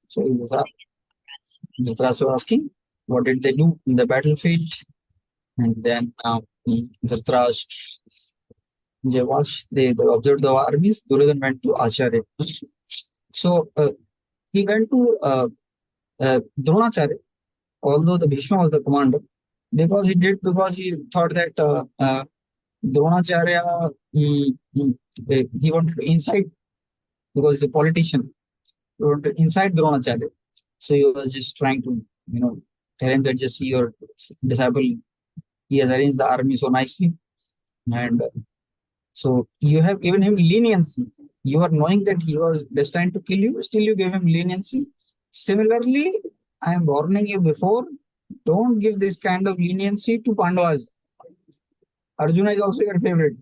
So Dhritarashtra was asking, what did they do in the battlefield? And then Dhritarashtra, they observed the armies. Duryodhana went to Acharya. So he went to Dronacharya, although the Bhishma was the commander, because he thought that Dronacharya, he wanted to incite, because he's a politician, he wanted to incite Dronacharya. So he was just trying to, tell him that just see your disciple, he has arranged the army so nicely. And so you have given him leniency. You are knowing that he was destined to kill you, still you gave him leniency. Similarly, I am warning you before, don't give this kind of leniency to Pandavas. Arjuna is also your favorite.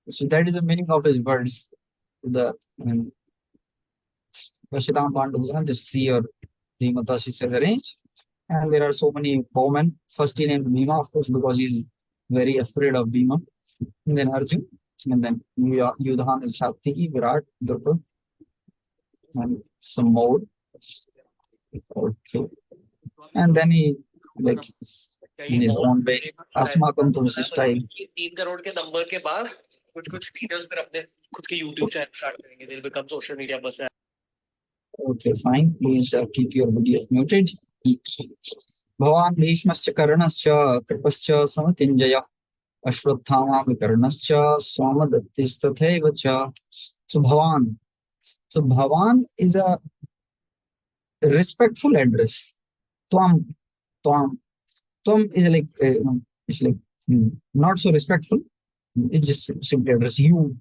So that is the meaning of his words. The Vashitam Pandavas, just see your Dhimata is arranged. And there are so many bowmen. First he named Bhima, of course, because he's very afraid of Bhima. And then Arjun. And then Yudhan is Satyaki, Virat, Drupa, and some more. Okay. And then he, like, in his own way, Asmakam to Vasishtai. 3 crore के number के बाद कुछ leaders फिर अपने खुद के YouTube channel start करेंगे. They'll become social media person. Okay, fine. Please keep your videos muted. Bhavan Bhishmascha Karnascha Kripascha Samatinjaya Ashwatthama Vikarnascha Swamadhattistatheva cha. So Bhavan is a respectful address. Tvam is like it's like not so respectful. It just simply address you.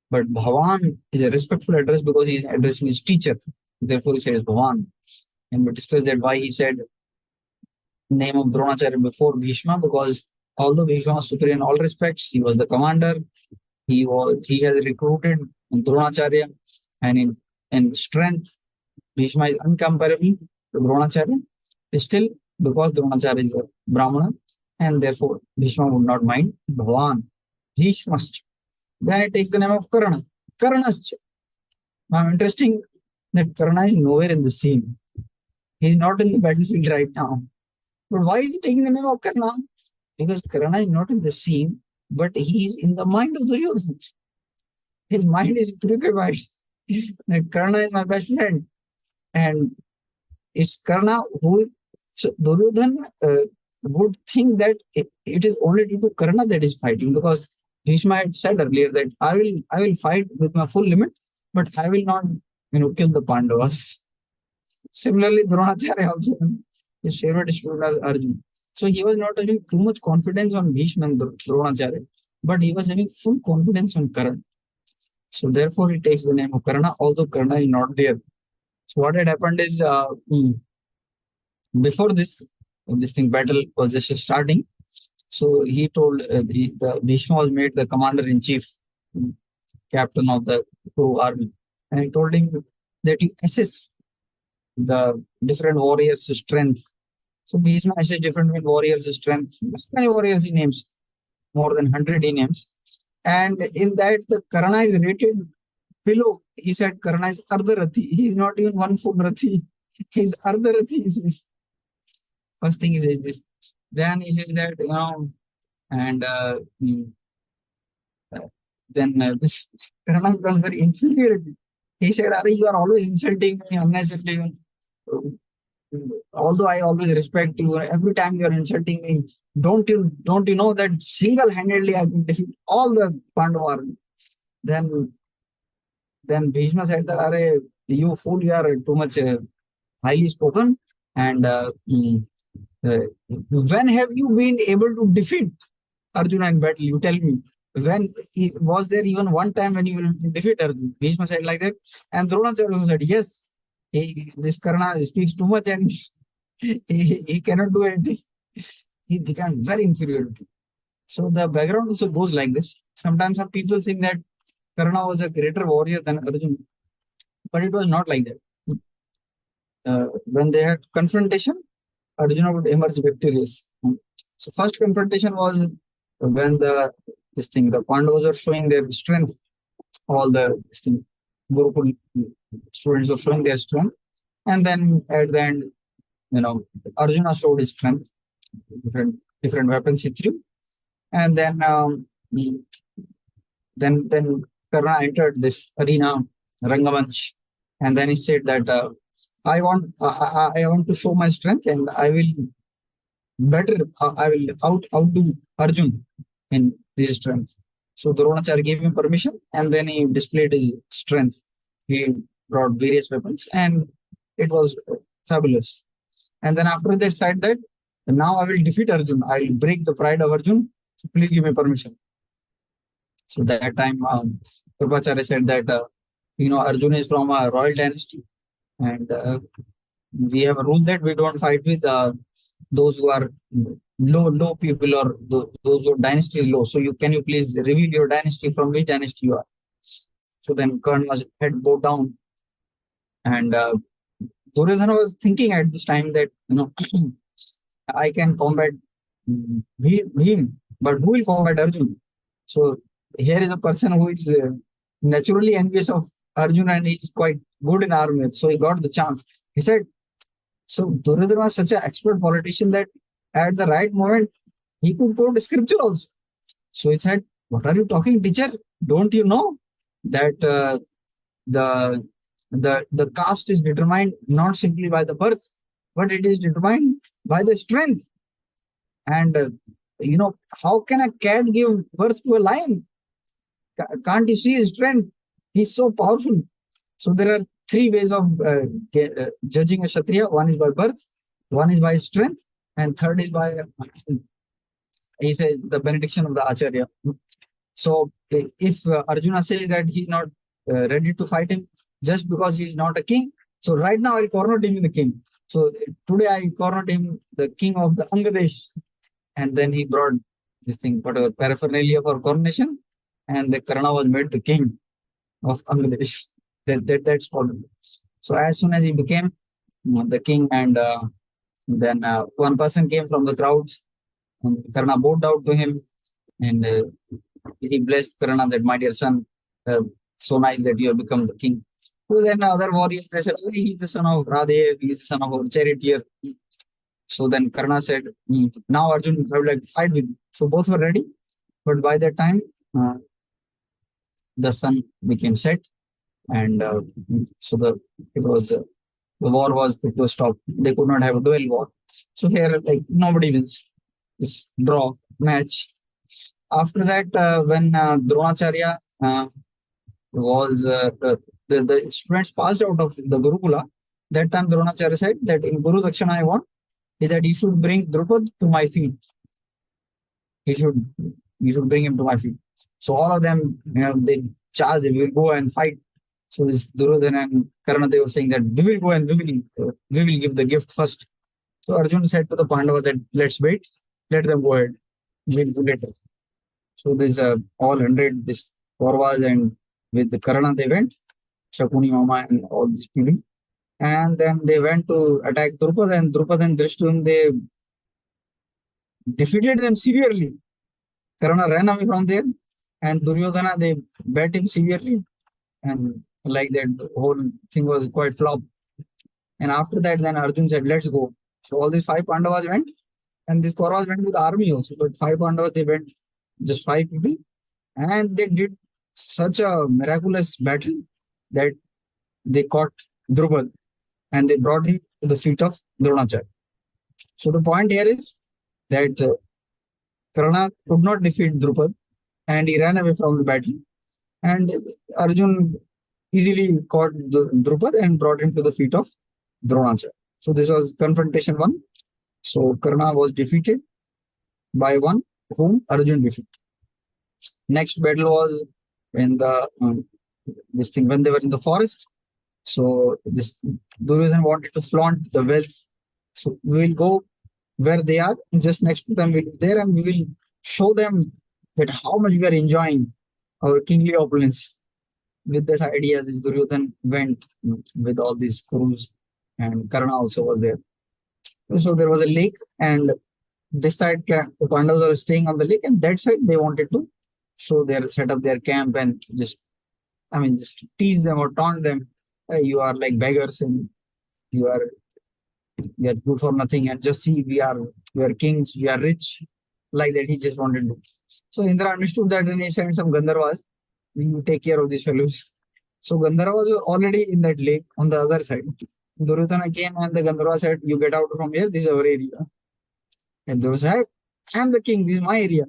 But Bhavan is a respectful address because he is addressing his teacher. Therefore, he says Bhavan. And we discussed that why he said name of Dronacharya before Bhishma, because although Bhishma was superior in all respects, he was the commander. He has recruited Dronacharya, and in strength, Bhishma is incomparable to Dronacharya. Still, because Dronacharya is a Brahmana, and therefore Bhishma would not mind Bhavan. Bhishmascha. Then it takes the name of Karna. Karnascha. Now, interesting that Karna is nowhere in the scene. He is not in the battlefield right now. But why is he taking the name of Karna? Because Karna is not in the scene, but he is in the mind of Duryodhana. His mind is preoccupied that Karna is my best friend. And it's Karna who, so Duryodhana would think that it is only due to Karna that is fighting, because Bhishma had said earlier that I will fight with my full limit, but I will not, kill the Pandavas. Similarly, Dronacharya also, his favorite student was Arjuna. So he was not having too much confidence on Bhishma and Dronacharya, but he was having full confidence on Karna. So therefore, he takes the name of Karna, although Karna is not there. So what had happened is, before this battle was just starting. So he told the Bhishma was made the commander-in-chief, captain of the whole army, and he told him that you assess the different warriors' strength. So Bhishma assessed different warriors' strength. Many warriors he names, more than 100 he names, and in that the Karna is rated below. He said Karna is Ardharathi. He is not even 1 foot Rathi. He is Ardharathi. He says. First thing he says this. Then he says that, and then this Karna becomes very infuriated. He said, Are you are always insulting me unnecessarily. Although I always respect you, every time you are insulting me, don't you know that single-handedly I can defeat all the Pandava army? Then Bhishma said that, Are you fool, you are too much highly spoken, and when have you been able to defeat Arjuna in battle? You tell me. When was there even one time when you will defeat Arjuna? Bhishma said like that, and Dronacharya said yes. This Karna speaks too much, and he cannot do anything. He became very infuriated. So the background also goes like this. Sometimes some people think that Karna was a greater warrior than Arjuna, but it was not like that. When they had confrontation, Arjuna would emerge victorious. So first confrontation was when the Pandavas are showing their strength. All the Gurukul students were showing their strength, and then at the end, Arjuna showed his strength, different weapons he threw, and then Karna entered this arena, Rangamanch, and then he said that I want to show my strength, and I will I will outdo Arjun in his strength. So Dronacharya gave him permission, and then he displayed his strength. He brought various weapons, and it was fabulous. And then after they said that, now I will defeat Arjun. I will break the pride of Arjun. So please give me permission. So that time, Kripacharya said that Arjun is from a royal dynasty, and we have a rule that we don't fight with those who are low people, or those who dynasty is low. So you please reveal your dynasty, from which dynasty you are. So then Karna was head bowed down, and Duryodhana was thinking at this time that I can combat him, but who will combat Arjun? So here is a person who is naturally envious of Arjun, and he's quite good in armor. So he got the chance. He said, so Duryodhana was such an expert politician that at the right moment, he could quote scripture also. So he said, what are you talking, teacher? Don't you know that the caste is determined not simply by the birth, but it is determined by the strength. And how can a cat give birth to a lion? Can't you see his strength? He's so powerful. So there are three ways of judging a Kshatriya. One is by birth, one is by strength, and third is by he says the benediction of the Acharya. So if Arjuna says that he's not ready to fight him just because he's not a king, so right now I'll coronate him the king. So today I coronate him the king of the Angadesh, and then he brought this thing, whatever paraphernalia for coronation, and the Karna was made the king of Angadesh. That's possible. So as soon as he became the king, and then one person came from the crowds, and Karna bowed down to him, and he blessed Karna that, my dear son, so nice that you have become the king. So then other warriors, they said, oh, he's the son of Radhe, he's the son of our charioteer. So then Karna said, now Arjun, I would like to fight with you. So both were ready, but by that time, the sun became set, and so the war was to stop. They could not have a duel war. So here, like, nobody wins. It's draw match. After that, when Dronacharya was the students passed out of the Gurukula, that time Dronacharya said that in Guru Dakshana I want is that you should bring Drupad to my feet. You should bring him to my feet. So all of them, they charged, we will go and fight. So this Duryodhana and Karna, they were saying that we will go and we will give the gift first. So Arjuna said to the Pandava that let's wait, let them go ahead. We'll do later. So there's all 100 this Kauravas, and with the Karna they went, Shakuni Mama and all these people. And then they went to attack Drupad, and Drupad and Drishtadyumna, they defeated them severely. Karna ran away from there, and Duryodhana, they beat him severely, and like that, the whole thing was quite flop. And after that, then Arjun said, let's go. So all these 5 Pandavas went, and these Kauravas went with the army also. But 5 Pandavas, they went, just 5 people, and they did such a miraculous battle that they caught Drupad, and they brought him to the feet of Dronacharya. So the point here is that Karna could not defeat Drupad, and he ran away from the battle. And Arjun easily caught Drupad and brought him to the feet of Dronacharya. So this was confrontation 1. So Karna was defeated by one whom Arjun defeated. Next battle was when when they were in the forest. So this Duryodhana wanted to flaunt the wealth. So we will go where they are, and just next to them we'll be there, and we will show them that how much we are enjoying our kingly opulence. With this idea, this Duryodhana went with all these crews, and Karna also was there. So there was a lake, and this side the Pandavas were staying on the lake, and that side they wanted to set up their camp and just tease them or taunt them. You are like beggars and you are we are good for nothing. And just see, we are kings, we are rich. Like that, he just wanted to. So Indra understood that and he sent some Gandharvas. You take care of these fellows. So Gandharvas were already in that lake on the other side. Duryodhana came and the Gandharva said, "You get out from here. This is our area." And Duryodhana said, "I'm the king. This is my area."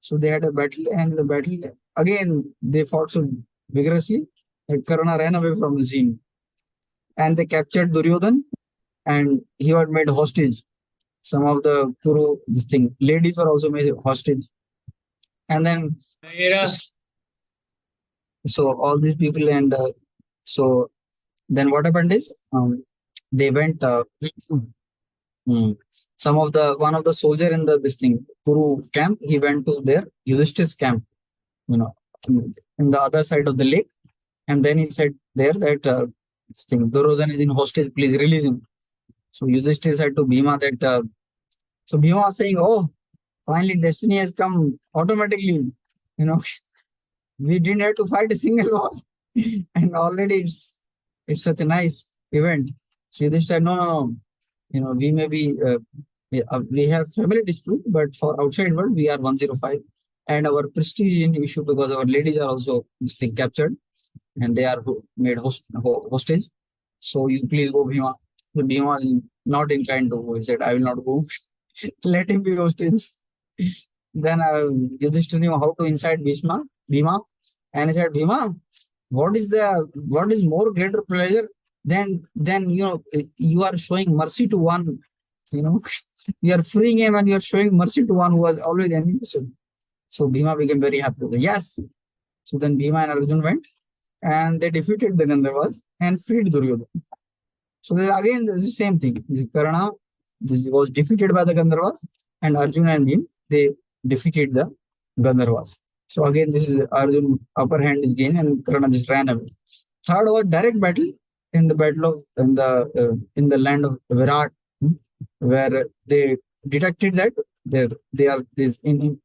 So they had a battle, and the battle again they fought so vigorously that Karna ran away from the scene, and they captured Duryodhan, and he was made hostage. Some of the Kuru, this thing, ladies were also made hostage, and then मेरा so all these people, and so then what happened is they went. Some of the one of the soldier in the this thing Kuru camp, he went to their Yudhishthir's camp, you know, in the other side of the lake. And then he said there that this thing, Duryodhan is in hostage, please release him. So Yudhishthir said to Bhima that, so Bhima was saying, oh, finally destiny has come automatically. You know, we didn't have to fight a single war. And already it's such a nice event. So Yudhishthir said, no, no, no. You know, we may be, we have family dispute, but for outside world, we are 105. And our prestige in issue because our ladies are also this thing captured and they are made hostage. So you please go, Bhima. So Bhima was not inclined to go. He said, I will not go. Let him be hostage. Then Yudhishthira knew how to incite Bhima, and he said, Bhima, what is more greater pleasure than you are showing mercy to one, you know, you are freeing him and you are showing mercy to one who was always innocent. So Bhima became very happy. Yes. So then Bhima and Arjun went and they defeated the Gandharvas and freed Duryodhana. So again, this is the same thing. Karna this was defeated by the Gandharvas, and Arjun and Bhim, they defeated the Gandharvas. So again, this is Arjun upper hand is gained and Karna just ran away. Third was direct battle in the battle of in the land of Virat, where they detected that they are this in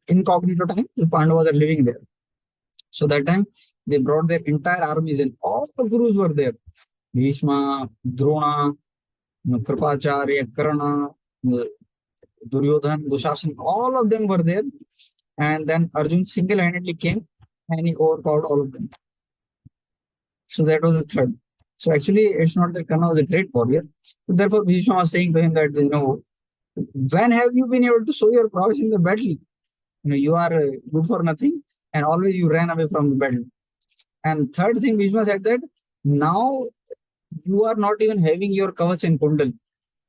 incognito time the Pandavas are living there. So that time they brought their entire armies and all the gurus were there. Bhishma, Drona, Kripacharya, Karna, Duryodhan, Dushasan, all of them were there. And then Arjun single-handedly came and he overpowered all of them. So that was the third. So actually, it's not that Karna was a great warrior. So therefore, Bhishma was saying to him that, when have you been able to show your prowess in the battle? You are good for nothing and always you ran away from the battle. And third thing, Bhishma said that now you are not even having your kavach and kundal.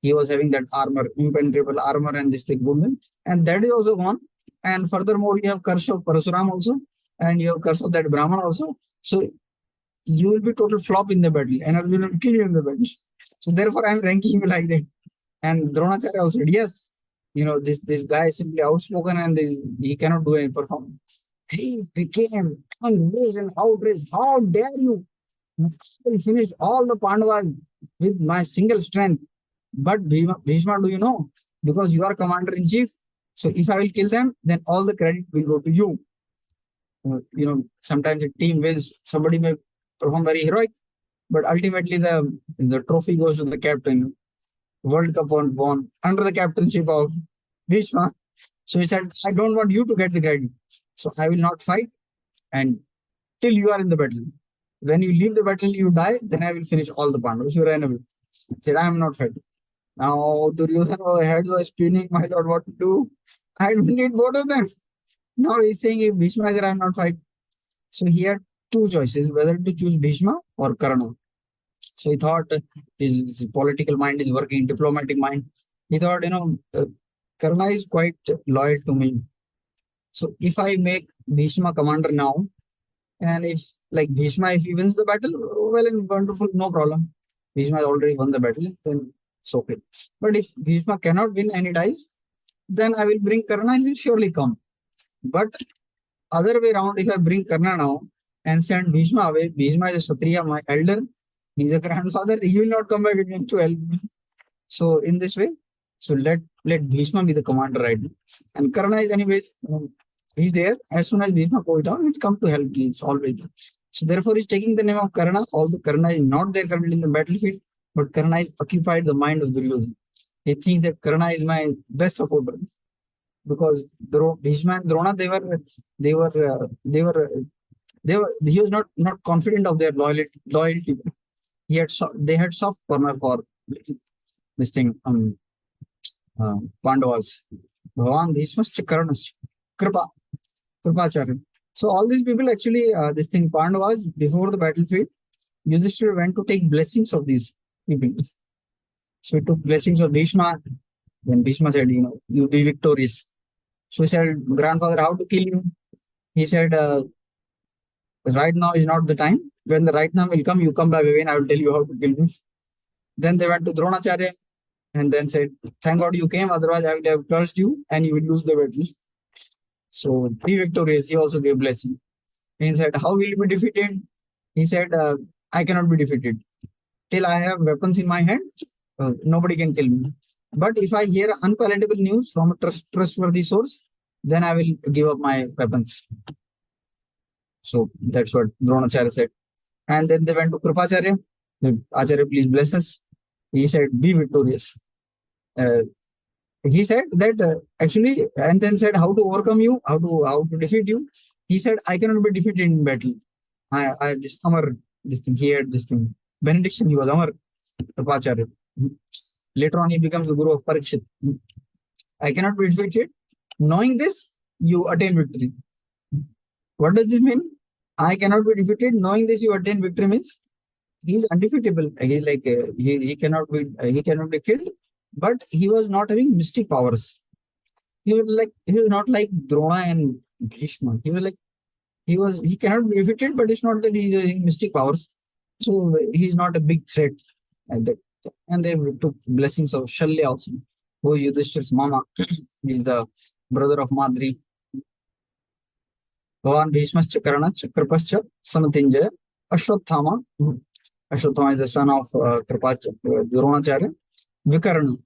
He was having that armor, impenetrable armor and this thing kundal, and that is also gone. And furthermore, you have curse of Parasuram also, and you have curse of that Brahman also. So you will be total flop in the battle, and Arjun will kill you in the battle. So therefore, I am ranking you like that. And Dronacharya also said, yes, this guy is simply outspoken and he cannot do any performance. He became enraged and outraged. How dare you? I will finish all the Pandavas with my single strength. But Bhishma, do you know? Because you are commander in chief. So if I will kill them, then all the credit will go to you. Sometimes a team wins. Somebody may perform very heroic, but ultimately the trophy goes to the captain. World Cup won under the captainship of Bhishma. So he said, I don't want you to get the credit. So I will not fight and till you are in the battle. When you leave the battle, you die, then I will finish all the Pandavas. You ran away. He said, I am not fighting. Now Duryodhana heads was spinning, my lord, what to do? I don't need both of them. Now he's saying if Bhishma is there, I am not fighting. So he had two choices, whether to choose Bhishma or Karna. So he thought his political mind is working, diplomatic mind. He thought, Karna is quite loyal to me. So if I make Bhishma commander now, and if like Bhishma, if he wins the battle, well and wonderful, no problem. Bhishma has already won the battle, then it's okay. But if Bhishma cannot win and he dies, then I will bring Karna and he will surely come. But other way around, if I bring Karna now and send Bhishma away, Bhishma is a Kshatriya, my elder, he's a grandfather, he will not come back again to help me. So in this way, so let Bhishma be the commander right now. And Karna is anyways, he's there. As soon as Bhishma goes down, he'll come to help me. It's always. So therefore, he's taking the name of Karna, although Karna is not there currently in the battlefield, but Karna is occupied the mind of Duryodhana. He thinks that Karna is my best supporter because Bhishma and Drona, they were, they were, they were. He was not confident of their loyalty. They had soft corner for this thing. Pandavas, Bhavan, Bhishmascha, Karnascha, Kripa, Kripacharya. So all these people actually, this thing, Pandavas, before the battlefield, Yudhishthira went to take blessings of these people. So he took blessings of Bhishma. Then Bhishma said, you be victorious. So he said, grandfather, how to kill you? He said, right now is not the time. When the right now will come, you come back again. I will tell you how to kill you. Then they went to Dronacharya and then said, thank God you came. Otherwise, I would have cursed you and you will lose the battle. So be victorious. He also gave blessing. He said, how will you be defeated? He said, I cannot be defeated. Till I have weapons in my hand, nobody can kill me. But if I hear unpalatable news from a trustworthy source, then I will give up my weapons. So that's what Dronacharya said. And then they went to Kripacharya. Acharya, please bless us. He said, be victorious. He said that actually, and then said how to overcome you, how to defeat you. He said, I cannot be defeated in battle. I this Amar, this thing, he had this thing. Benediction, he was Amar Kripacharya. Later on, he becomes the guru of Parikshit. I cannot be defeated. Knowing this, you attain victory. What does this mean? I cannot be defeated. Knowing this, you attain victory means he's undefeatable. He's like he cannot be killed. But he was not having mystic powers. He was not like Drona and Bhishma. He cannot be defeated, but it's not that he's having mystic powers. So he's not a big threat at that. And they took blessings of Shalya also, who is Yudhishthir's mama. He's the brother of Madri. Bhavan Bhishmascha Karanacha Kripascha Samatinjaya Ashwathama. Ashwathama is the son of Dronacharya. Vikarna.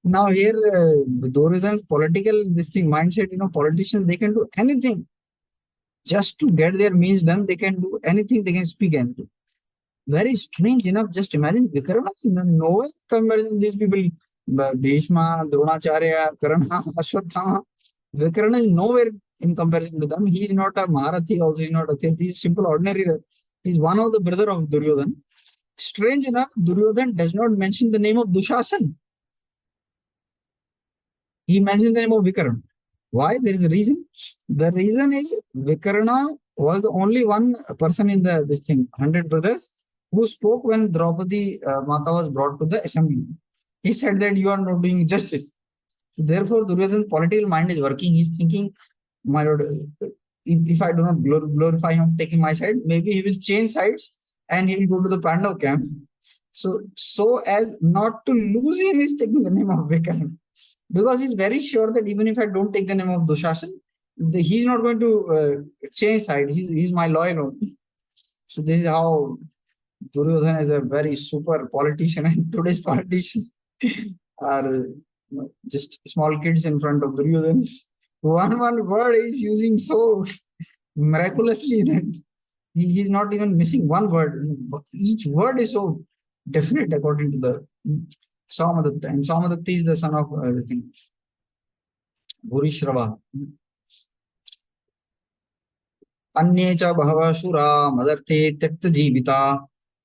Now here, Duryodhana's political mindset, politicians, they can do anything. Just to get their means done, they can do anything, they can speak anything. Very strange enough, just imagine Vikarna, no way comparison these people, Bhishma, Dronacharya, Karna, Ashwathama. Vikarna is nowhere in comparison to them. He is not a Maharathi, also he is not a Tirthi, he is simple ordinary. He is one of the brother of Duryodhana. Strange enough, Duryodhana does not mention the name of Dushasan. He mentions the name of Vikarna. Why? There is a reason. The reason is Vikarna was the only one person in this thing, 100 brothers, who spoke when Draupadi Mata was brought to the assembly. He said that you are not doing justice. Therefore, Duryodhana's political mind is working. He's thinking, my lord, if I do not glorify him taking my side, maybe he will change sides and he will go to the Pandav camp. So as not to lose him, he's taking the name of Vikarna. Because he's very sure that even if I don't take the name of Dushasan, he's not going to change side. He's my loyal only. So this is how Duryodhana is a very super politician, and today's politicians are just small kids in front of Duryodhana. One word is using so miraculously that he's not even missing one word. Each word is so definite according to the Somadatta. And Somadatta is the son of everything. Bhurishrava. अन्ये च बहवः शुरा मदर्थे त्यक्त जीविता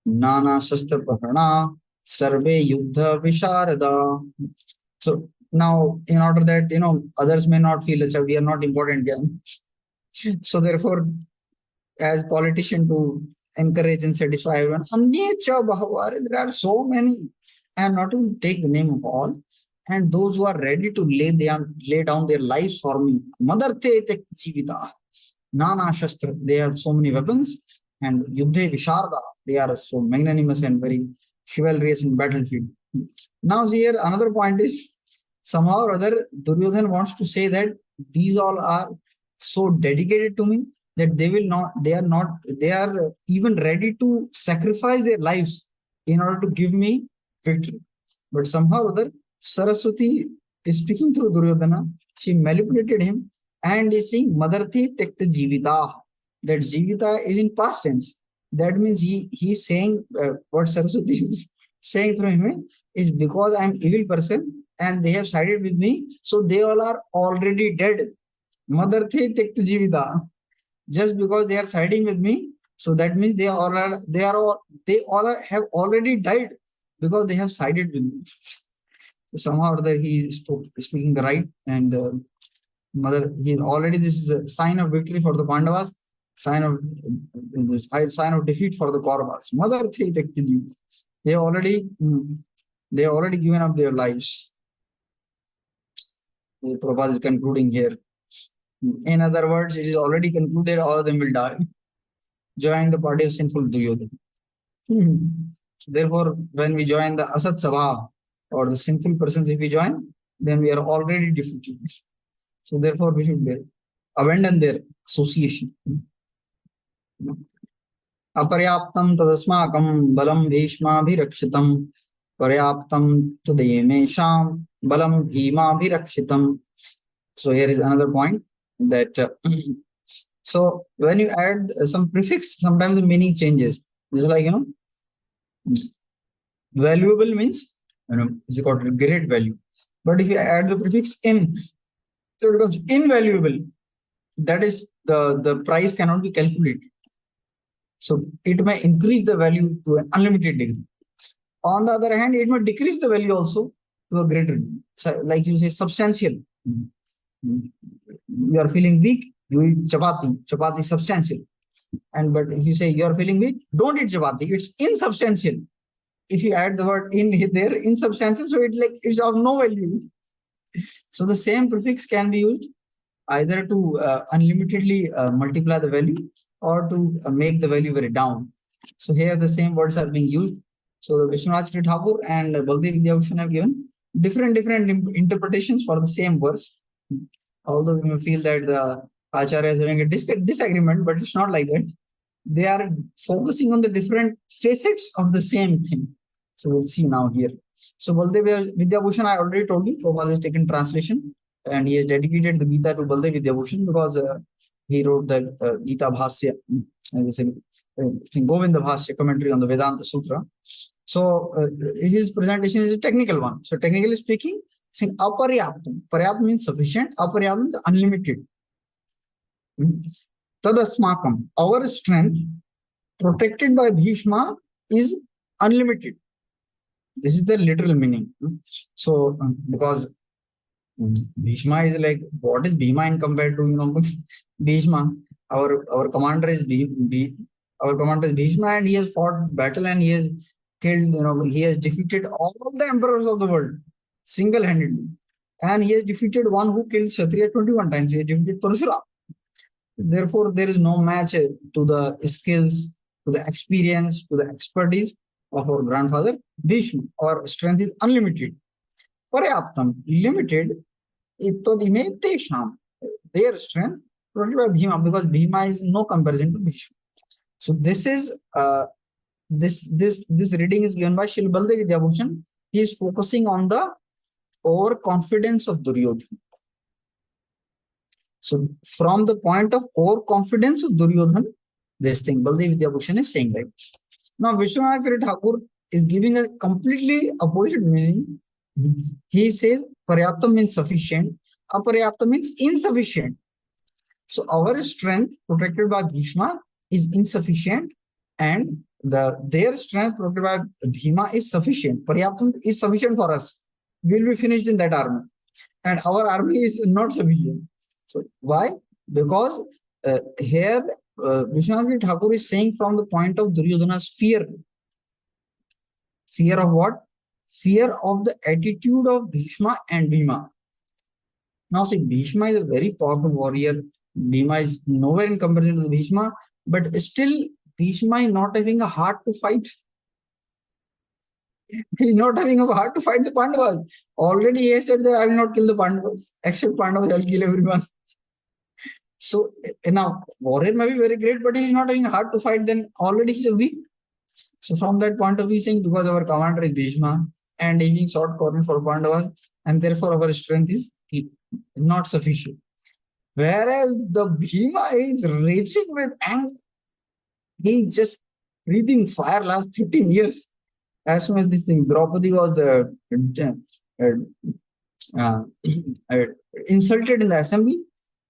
नाना शस्त्र प्रहरणा सर्वे युद्ध विशारदा. So now, in order that others may not feel that we are not important, so therefore, as politician to encourage and satisfy everyone, अन्ये च बहवः, there are so many. I am not going to take the name of all, and those who are ready to lay down their lives for me. Madarte tyakta jivita. Nana Shastra, they have so many weapons, and Yuddhe Visharda, they are so magnanimous and very chivalrous in battlefield. Now here another point is, somehow or other Duryodhana wants to say that these all are so dedicated to me that they are even ready to sacrifice their lives in order to give me victory. But somehow or other Saraswati is speaking through Duryodhana. She manipulated him and is saying Madarthi Tekta Jivita. that Jivita is in past tense. That means he's saying what Saraswati is saying from him is because I'm evil person and they have sided with me, so they all are already dead. Mother the Tekt Jivita. Just because they are siding with me, so that means have already died because they have sided with me. So somehow or other he speaking the right, and mother he already, this is a sign of victory for the Pandavas, sign of sign of defeat for the Kauravas. Mother they already they already given up their lives. Prabhupada is concluding here. In other words, it is already concluded all of them will die, joining the party of sinful Duryodhana. Therefore, when we join the Asat Sabha or the sinful persons, if we join, then we are already defeated. So therefore, we should abandon their association. Aparyaptam tadasmakam balam bhishmabhirakshitam paryaptam tudayemesham balam bhimabhirakshitam. So here is another point that so when you add some prefix, sometimes the meaning changes. Just like valuable means it's got great value. But if you add the prefix in, so it becomes invaluable. That is the price cannot be calculated. So it may increase the value to an unlimited degree. On the other hand, it may decrease the value also to a greater degree. So, like you say, substantial. You are feeling weak, you eat chapati. Chapati is substantial. And but if you say you are feeling weak, don't eat chapati. It's insubstantial. If you add the word in there, insubstantial, so it's of no value. So the same prefix can be used either to unlimitedly multiply the value or to make the value very down. So here the same words are being used. So the Vishwanath Thakur and Baldev Vidyabhushan have given different interpretations for the same verse. Although we may feel that the Acharya is having a disagreement, but it's not like that. They are focusing on the different facets of the same thing. So we'll see now here. So Baldev Vidyabhushan, I already told you, Prabhupada has taken translation and he has dedicated the Gita to Baldev Vidyabhushan because he wrote the Gita Bhasya, Govinda Bhasya commentary on the Vedanta Sutra. So his presentation is a technical one. So technically speaking, saying aparyaptam. Paryaptam means sufficient. Aparyaptam means unlimited. Tadasmakam, our strength protected by Bhishma is unlimited. This is the literal meaning. So because Bhishma is like, what is Bhima in compared to Bhishma? Our commander is our commander is Bhishma, and he has fought battle and he has killed, he has defeated all the emperors of the world single-handedly. And he has defeated one who killed Kshatriya 21 times. He has defeated Parashurama. Therefore, there is no match to the skills, to the experience, to the expertise of our grandfather Bhishma. Our strength is unlimited. Paryaptam, limited, ittodime tesham. Their strength protected by Bhima, because Bhima is no comparison to Bhishma. So this is this reading is given by Shri Baldev Vidyabhushan. He is focusing on the overconfidence of Duryodhana. So from the point of overconfidence of Duryodhana, this thing Baldev Vidyabhushan is saying like this. Now Vishwanath Thakur is giving a completely opposite meaning. He says Paryaptam means sufficient, Aparyaptam means insufficient. So our strength protected by Bhishma is insufficient, and their strength protected by Bhima is sufficient. Paryaptam is sufficient for us. We'll be finished in that army, and our army is not sufficient. So why? Because here Vishwanath Thakur is saying from the point of Duryodhana's fear. Fear of what? Fear of the attitude of Bhishma and Bhima. Now see, Bhishma is a very powerful warrior. Bhima is nowhere in comparison to Bhishma, but still Bhishma is not having a heart to fight. He is not having a heart to fight the Pandavas. Already he has said that I will not kill the Pandavas. Except Pandavas, I will kill everyone. So now, warrior may be very great, but he is not having a heart to fight, then already he is weak. So from that point of view, saying because our commander is Bhishma and he being short corner for Pandavas, and therefore our strength is not sufficient. Whereas the Bhima is raging with anger. He just breathing fire last 13 years. As soon as this thing, Draupadi was uh, uh, insulted in the assembly.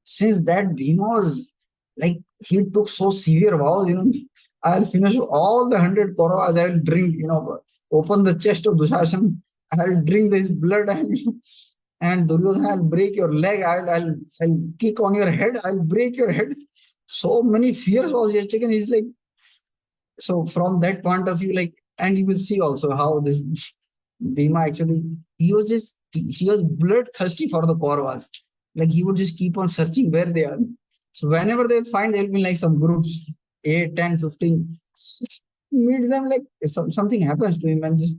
Since that, Bhima was like, he took so severe vows, I'll finish all the 100 Kauravas, I will drink, open the chest of Dushasan, I'll drink his blood, and Duryodhana, I'll break your leg, I'll kick on your head, I'll break your head. So many fears was taken. He's like, so from that point of view, like, and you will see also how this Bhima actually, he was bloodthirsty for the Kauravas. Like, he would just keep on searching where they are. So whenever they'll find, there'll be like some groups, 8, 10, 15, meet them, like something happens to him, and just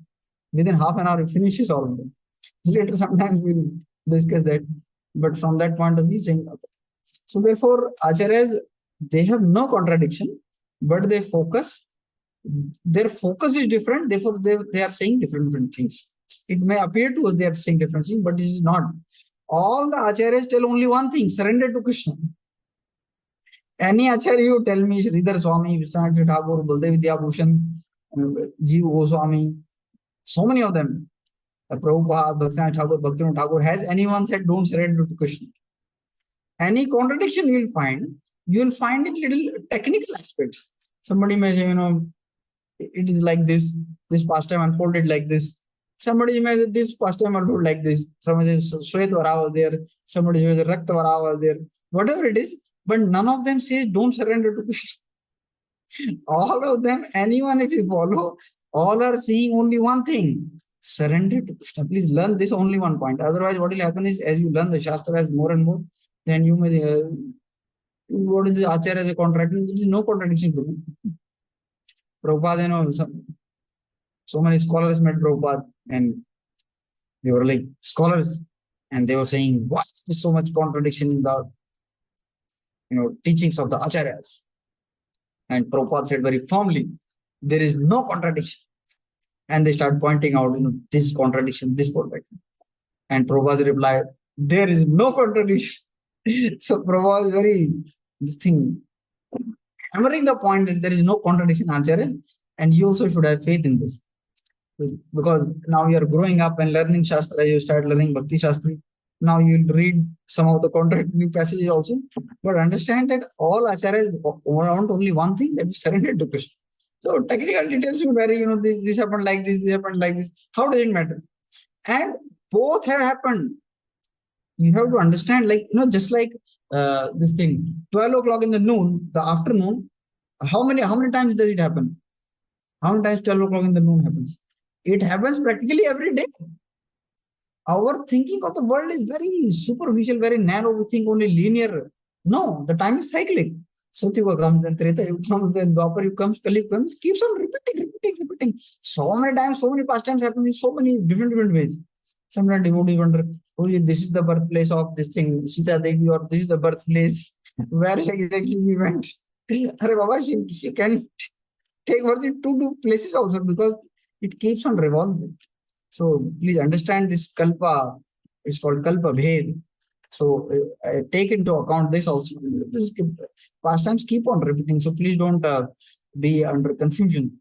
within half an hour he finishes all of them. Later sometimes we'll discuss that. But from that point of view, saying, so therefore acharyas, they have no contradiction, but their focus is different, therefore they are saying different things. It may appear to us they are saying different things, but it is not. All the acharyas tell only one thing: surrender to Krishna. Any acharya you tell me, Sridhar Swami, Vishwanath Thakur, Baldev Vidyabhushan, Jeev Goswami, so many of them, Prabhupada, Bhaktivinoda Thakur, Bhaktivinoda Thakur, has anyone said don't surrender to Krishna? Any contradiction you will find it little technical aspects. Somebody may say, it is like this pastime unfolded like this. Somebody may say this pastime unfolded like this. Somebody says Swet Vara was there. Somebody says Rakt Vara was there. Whatever it is, but none of them says don't surrender to Krishna. All of them, anyone if you follow, all are saying only one thing: surrender to Krishna. Please learn this only one point. Otherwise, what will happen is, as you learn the Shastras more and more, then you may what is the Acharya as a contradiction? There is no contradiction to me. Prabhupada, so many scholars met Prabhupada, and they were like scholars, and they were saying, why is there so much contradiction in the teachings of the acharyas? And Prabhupada said very firmly, there is no contradiction. And they start pointing out, this contradiction, this contradiction. And Prabhupada's reply, there is no contradiction. So Prabhupada is very, this thing, hammering the point that there is no contradiction, Acharya, and you also should have faith in this. Because now you are growing up and learning Shastra, you start learning Bhakti Shastra. Now you'll read some of the contradictory passages also. But understand that all acharyas want only one thing, that is surrender to Krishna. So technical details will vary, this happened like this happened like this. How does it matter? And both have happened. You have to understand, like, just like this thing, 12 o'clock in the noon, the afternoon, how many times does it happen? How many times 12 o'clock in the noon happens? It happens practically every day. Our thinking of the world is very superficial, very narrow. We think only linear. No, the time is cyclic. Satyuga comes, then Treta Yuga comes, then Dwapar Yuga comes, Kali Yuga comes, keeps on repeating. So many times, so many pastimes happen in so many different ways. Sometimes devotees wonder, oh, this is the birthplace of this thing, Sita Devi, or this is the birthplace where exactly we went. Arre Baba, she can take birth in two places also, because it keeps on revolving. So please understand this kalpa. It's called kalpa bhed. So take into account this also. This pastimes keep on repeating. So please don't be under confusion.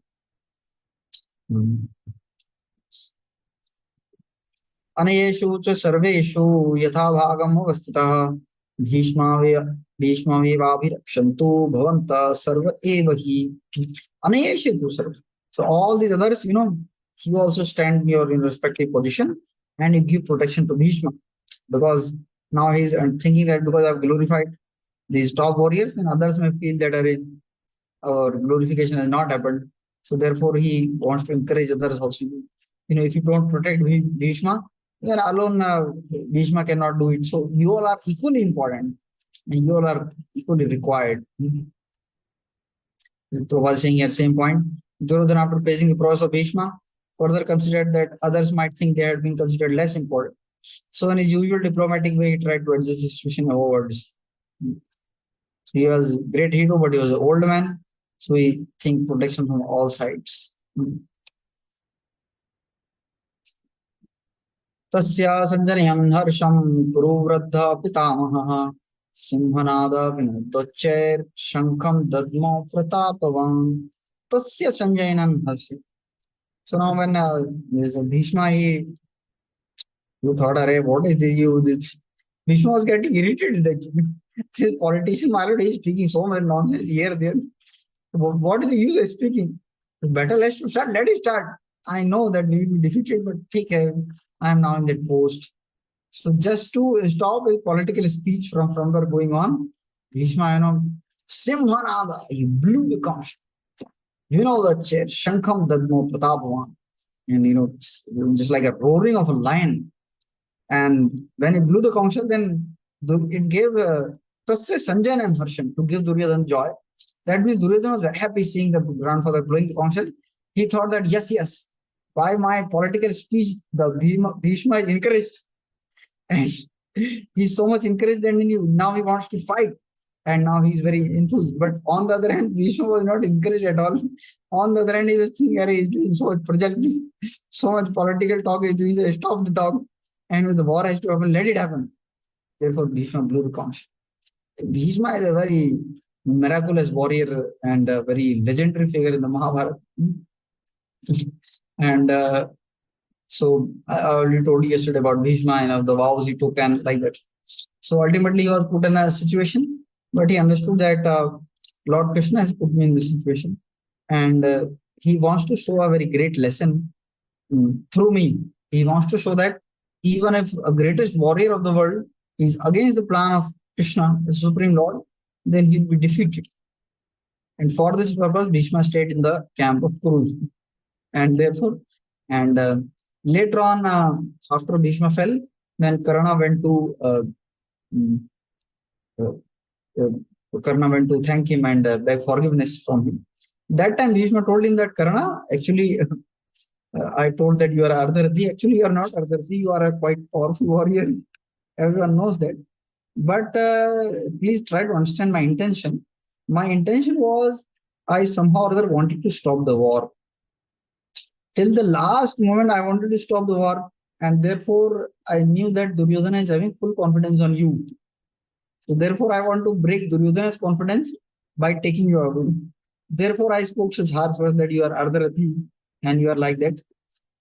अनेषु च सर्वेषु यथा भागम् अवस्थितः भीष्मावे भीष्ममेवाभिरक्षन्तु भवन्तः सर्व एव हि अनेषु सर्व. So all these others, you also stand in your respective position, and you give protection to Bhishma, because now he's thinking that because I've glorified these top warriors, then others may feel that our glorification has not happened. So therefore, he wants to encourage others also. If you don't protect Bhishma, then alone Bhishma cannot do it. So you all are equally important, and you all are equally required. Prabhupada saying here, same point. Duryodhana, after praising the prowess of Bhishma, further considered that others might think they had been considered less important. So in his usual diplomatic way, he tried to adjust the situation of words. So he was great hero, but he was an old man. So he think protection from all sides. तस्या संजनयन् हर्षं कुरु वृद्ध पितामहः Simhanada Vinodacchair Shankham Dadmo Pratapavan Tasya Sanjayanan Harsi. So now when there's a Bhishma, you thought, Arey, what is this? Bhishma was getting irritated actually. This politician Malad is speaking so much nonsense here, there. What is the use of speaking? The battle has to start. Let it start. I know that we will be defeated, but take care. I am now in that post. So just to stop a political speech from further going on, Bhishma, Simhanada, he blew the conch. The chair, Shankham Dadmo Pratapavan. And, just like a roaring of a lion. And when he blew the conch, then it gave Tasya Sanjan and Harshan to give Duryodhan joy. That means Duryodhana was very happy seeing the grandfather blowing the conch. He thought that, yes, by my political speech, the Bhishma is encouraged. And he's so much encouraged that now he wants to fight. And now he's very enthused. But on the other hand, Bhishma was not encouraged at all. On the other hand, he was thinking, he's doing so much project, so much political talk, he's doing the stop the talk. And with the war has to happen, let it happen. Therefore, Bhishma blew the conch. Bhishma is a very miraculous warrior and a very legendary figure in the Mahabharata. And so I already told you yesterday about Bhishma and the vows he took and like that. So ultimately he was put in a situation, but he understood that Lord Krishna has put me in this situation. And he wants to show a very great lesson through me. He wants to show that even if a greatest warrior of the world is against the plan of Krishna, the Supreme Lord, then he'll be defeated. And for this purpose, Bhishma stayed in the camp of Kurus. And therefore, and later on, after Bhishma fell, then Karna went to mm, uh, Karna went to thank him and beg forgiveness from him. That time, Bhishma told him that Karna, actually, I told that you are Ardharathi. Actually, you are not Ardharathi. You are a quite powerful warrior. Everyone knows that. But please try to understand my intention. My intention was I somehow or other wanted to stop the war. Till the last moment, I wanted to stop the war. And therefore, I knew that Duryodhana is having full confidence on you. So therefore, I want to break Duryodhana's confidence by taking you away. Therefore, I spoke such harsh words that you are Ardharathi and you are like that.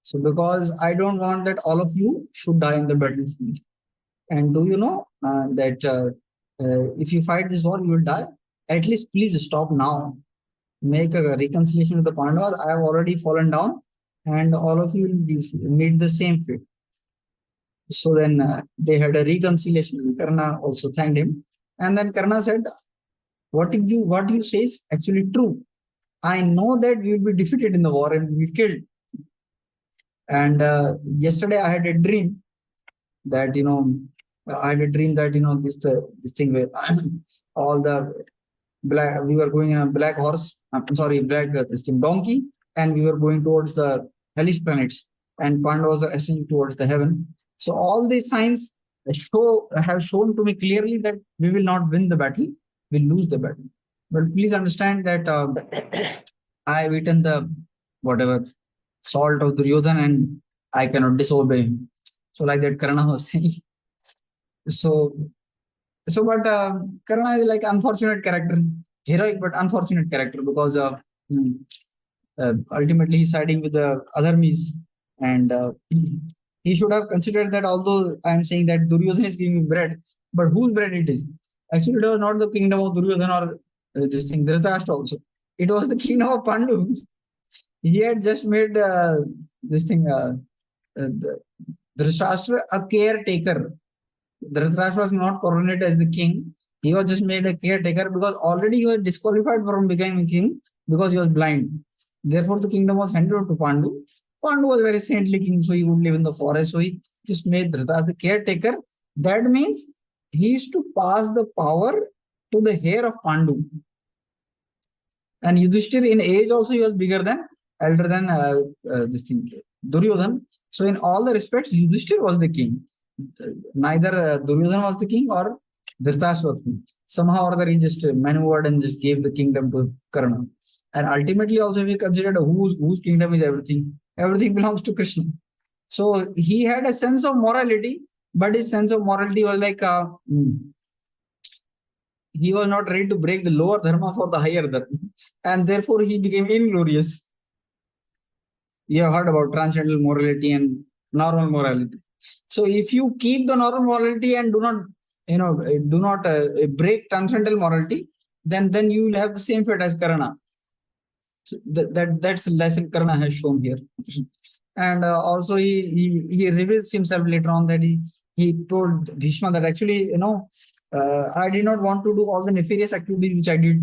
So because I don't want that all of you should die in the battlefield. And do you know that if you fight this war, you will die? At least please stop now. Make a reconciliation with the Pandavas. I have already fallen down and all of you will meet the same fate. So then they had a reconciliation. Karna also thanked him. And then Karna said, what you say is actually true. I know that we will be defeated in the war and we will be killed. And yesterday I had a dream that, I had a dream that, this thing where all the black, we were going in a black horse, this thing, donkey, and we were going towards the hellish planets and Pandavas are ascending towards the heaven. So all these signs have shown to me clearly that we will not win the battle, we'll lose the battle. But please understand that I have eaten the whatever salt of Duryodhan and I cannot disobey him. So like that Karna was saying. So but Karna is like unfortunate character, heroic but unfortunate character because ultimately he's siding with the other me's and he should have considered that although I am saying that Duryodhan is giving me bread, but whose bread it is? Actually, it was not the kingdom of Duryodhan or this thing, Dhritarashtra also. It was the kingdom of Pandu. He had just made this thing, Dhritarashtra a caretaker. Dhritarashtra was not coronated as the king. He was just made a caretaker because already he was disqualified from becoming king because he was blind. Therefore, the kingdom was handed over to Pandu. Pandu was a very saintly king, so he would live in the forest. So he just made Dhritarashtra the caretaker. That means he is to pass the power to the heir of Pandu. And Yudhishthir in age also he was elder than this thing, Duryodhan. So in all the respects, Yudhishthir was the king. Neither Duryodhan was the king or Dhritarashtra was king. Somehow or other he just maneuvered and just gave the kingdom to Karna. And ultimately also we considered whose kingdom is everything. Everything belongs to Krishna. So he had a sense of morality, but his sense of morality was like he was not ready to break the lower dharma for the higher dharma, and therefore he became inglorious. You have heard about transcendental morality and normal morality. So if you keep the normal morality and do not break transcendental morality, then you will have the same fate as Karna. So that's the lesson Karna has shown here. And also he reveals himself later on that he told Bhishma that actually, I did not want to do all the nefarious activities which I did.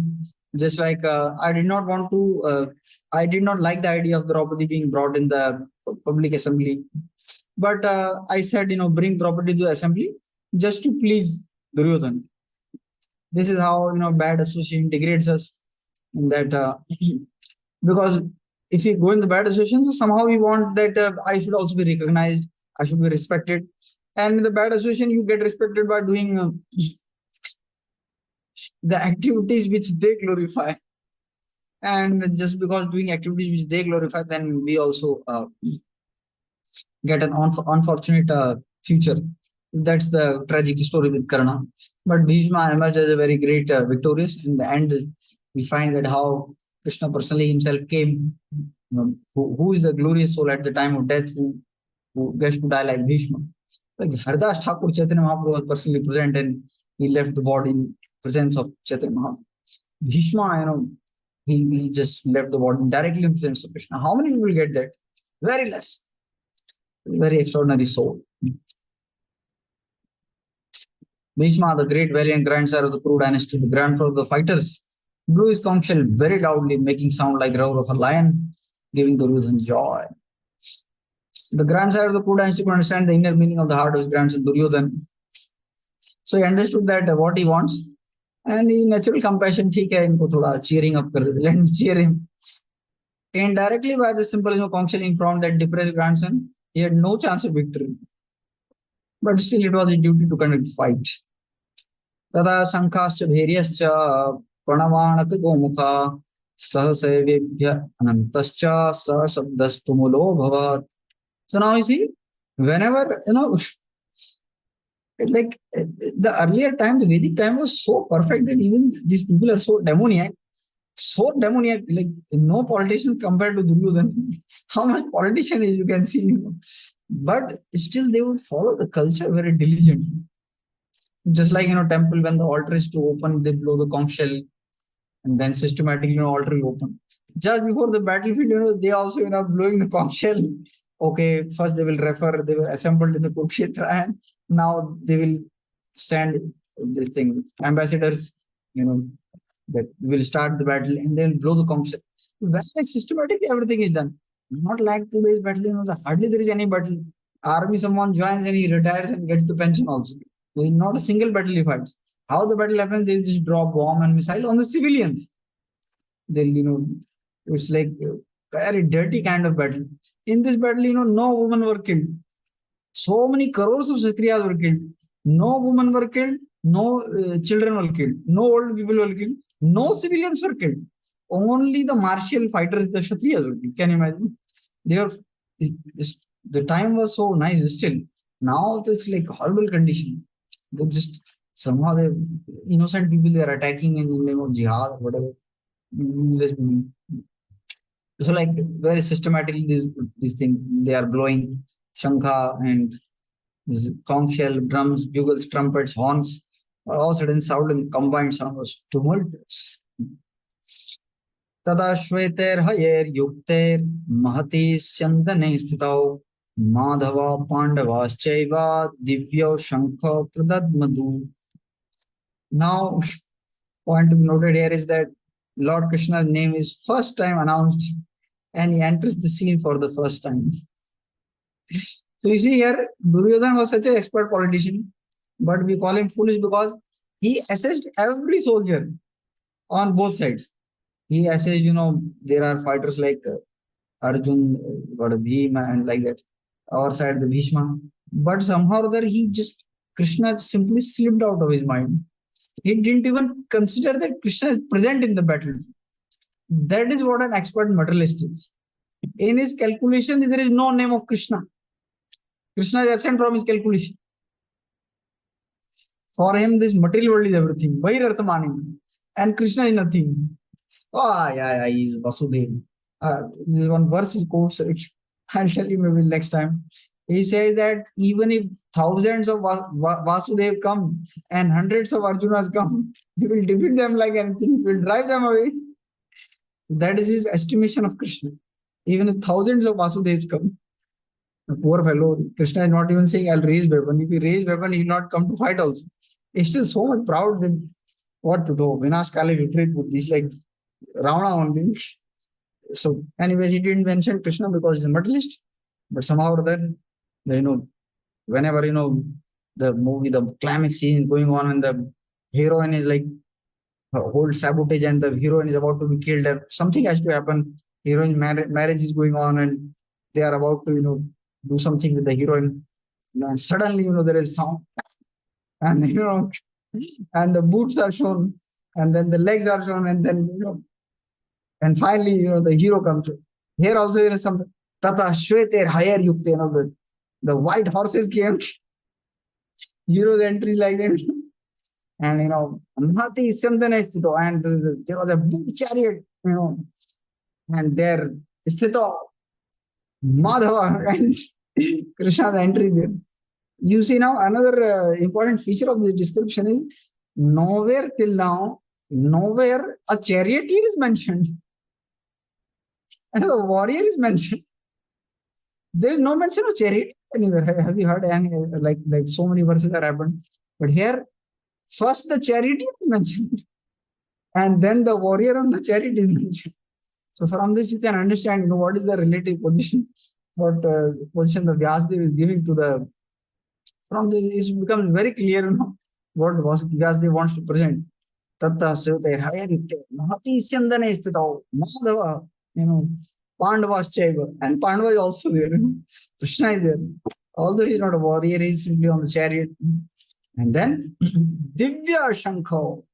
Just like I did not want to, I did not like the idea of Draupadi being brought in the public assembly. But I said, bring Draupadi to the assembly just to please Duryodhana. This is how bad association degrades us. In that because if we go in the bad association, so somehow we want that I should also be recognized, I should be respected, and in the bad association, you get respected by doing the activities which they glorify. And just because doing activities which they glorify, then we also get an unfortunate future. That's the tragic story with Karna. But Bhishma emerged as a very great victorious. In the end, we find that how Krishna personally himself came, who is the glorious soul at the time of death, who gets to die like Bhishma. Like Hardas Thakur Chaitanya Mahaprabhu was personally present and he left the body in presence of Chaitanya Mahaprabhu. Bhishma, he just left the body directly in presence of Krishna. How many people get that? Very less. Very extraordinary soul. Bhishma, the great valiant grandson of the Kuru dynasty, the grandfather of the fighters, blew his conch shell very loudly, making sound like roar of a lion, giving Duryodhana joy. The grandson of the Kuru dynasty could understand the inner meaning of the heart of his grandson Duryodhana. So he understood that what he wants, and in natural compassion, ठीक है इनको थोड़ा cheering up कर let me cheer him. Indirectly by the symbolism of conch shell informed that depressed grandson, he had no chance of victory. But still, it was his duty to conduct the fight. तदा शङ्खाश्च भैर्यश्च प्रणवाणक गोमुखा सहसैवेभ्य अनन्तश्च सशब्दस्तुमुलो भवत्. So now you see, whenever like the earlier time, the Vedic time was so perfect that even these people are so demoniac, like no politician compared to Duryodhana. How much politician is you can see, but still they would follow the culture very diligently. Just like temple, when the altar is to open, they blow the conch shell, and then systematically altar will open. Just before the battlefield, they also blowing the conch shell. Okay, first they will refer, they were assembled in the Kurukshetra, and now they will send this thing ambassadors, that will start the battle, and they will blow the conch shell. Very systematically everything is done. Not like today's battle, hardly there is any battle. Army, someone joins and he retires and gets the pension also. Not a single battle he fights. How the battle happens, they'll just drop bomb and missile on the civilians. They'll, it's like a very dirty kind of battle. In this battle, no women were killed. So many crores of Kshatriyas were killed. No women were killed. No children were killed. No old people were killed. No civilians were killed. Only the martial fighters, the Kshatriyas were killed. Can you imagine? The time was so nice still. Now it's like horrible condition. They just somehow innocent people they are attacking in the name of jihad or whatever. So like very systematically these things they are blowing shankha and conch shell, drums, bugles, trumpets, horns. All sudden sound and combined sound was tumultuous. तदा श्वेतैर्हयैर्युक्तैर् महति स्यन्दने स्थितौ माधव पांडवाश्चैव दिव्यौ शंख प्रदद्मधु. Now, point to be noted here is that Lord Krishna's name is first time announced and he enters the scene for the first time. So you see here, Duryodhana was such an expert politician, but we call him foolish because he assessed every soldier on both sides. He assessed, there are fighters like Arjun, Bhima, and like that. Our side, the Bhishma. But somehow or other, Krishna simply slipped out of his mind. He didn't even consider that Krishna is present in the battle. That is what an expert materialist is. In his calculation, there is no name of Krishna. Krishna is absent from his calculation. For him, this material world is everything. Vairarthamani. And Krishna is nothing. Oh, yeah, he's Vasudev. This one verse is quotes. I'll tell you maybe next time. He says that even if thousands of Vasudev come and hundreds of Arjunas come, he will defeat them like anything. He will drive them away. That is his estimation of Krishna. Even if thousands of Vasudevs come, the poor fellow, Krishna is not even saying, I'll raise weapon. If he raise weapon, he will not come to fight also. He's still so much proud that what to do. Vinash Kale Viprit Buddhi. He's like Ravana only. So, anyways, he didn't mention Krishna because he's a materialist. But somehow or other, whenever, the movie, the climax scene is going on and the heroine is like hold sabotage and the heroine is about to be killed and something has to happen. Heroine's marriage is going on and they are about to, do something with the heroine. And suddenly, there is sound and, and the boots are shown and then the legs are shown and then, and finally, the hero comes. Here also, some Tata Shweter higher yukte, the white horses came, hero's entries like that. And Mahati Sandana Sthito, and there was a big chariot, and there Sthito Madhava and Krishna's entry there. You see now another important feature of the description is nowhere till now, nowhere a charioteer is mentioned. And the warrior is mentioned. There is no mention of chariot anywhere. Have you heard any like so many verses that happened? But here, first the chariot is mentioned, and then the warrior on the chariot is mentioned. So from this you can understand, what is the relative position, what position the Vyasdev is giving to the. From this it becomes very clear, what Vyasdev wants to present. Tatta Sivate Hayarite Mahati Sandane Sthitao Madhava, Pandavaschaiva, and Pandava is also there. Krishna is there. Although he is not a warrior, he is simply on the chariot. And then Divya Shankha,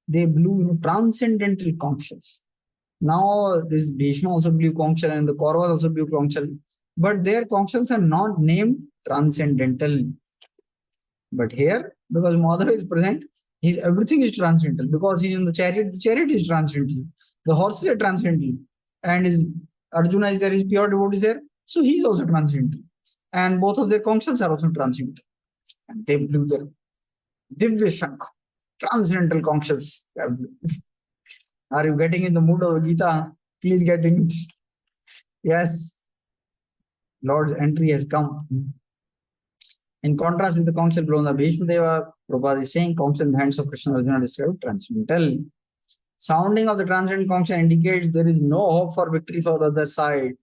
they blew transcendental conch shells. Now this Bhishma also blew conch shell and the Kauravas also blew conch shell, but their conch shells are not named transcendental. But here, because Madhava is present, everything is transcendental. Because he is in the chariot is transcendental. The horses are transcendental. And Arjuna is there, his pure devotee is there. So he is also transcendental. And both of their conch shells are also transcendental. And they blew their Divya Shankha, transcendental conch shells. Are you getting in the mood of Gita? Please get in it. Yes, Lord's entry has come. In contrast with the conch shell blown by Bhishma Deva, Prabhupada is saying conch shell in the hands of Krishna Arjuna described transcendental. Sounding of the transcendent conch shell indicates there is no hope for victory for the other side.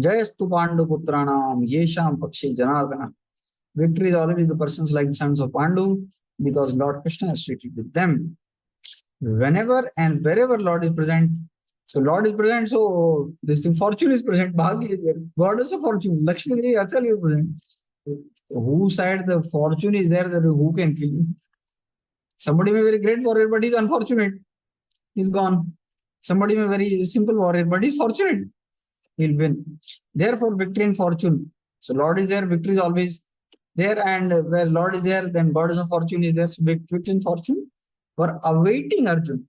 Jayastu Pandu Putranam Yesham Pakshi Janardana. Victory is always the persons like the sons of Pandu because Lord Krishna is treated with them. Whenever and wherever Lord is present, so Lord is present, so this thing, fortune is present, Bhagya is there, goddess of fortune, Lakshmi Devi herself is present. Whose side the fortune is there, who can kill you? Somebody may be very great warrior, but he's unfortunate. He's gone. Somebody may be very simple warrior, but he's fortunate. He'll win. Therefore, victory and fortune. So Lord is there, victory is always there, and where Lord is there, then goddess of fortune is there. So victory and fortune were awaiting Arjuna,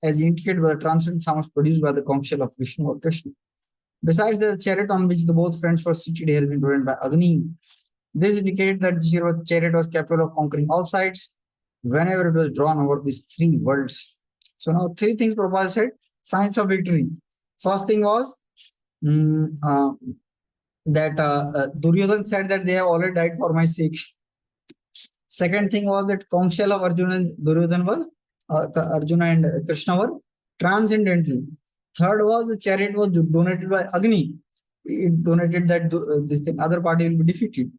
as indicated by the transcendent sounds produced by the conch shell of Vishnu or Krishna. Besides, the chariot on which the both friends were seated has been driven by Agni. This indicated that the chariot was capable of conquering all sides whenever it was drawn over these three worlds. So now three things Prabhupada said, signs of victory. First thing was that Duryodhana said that they have already died for my sake. Second thing was that conch shell of Arjuna and Duryodhana was Arjuna and Krishna were transcendental. Third was the chariot was donated by Agni. It donated that this thing, other party will be defeated.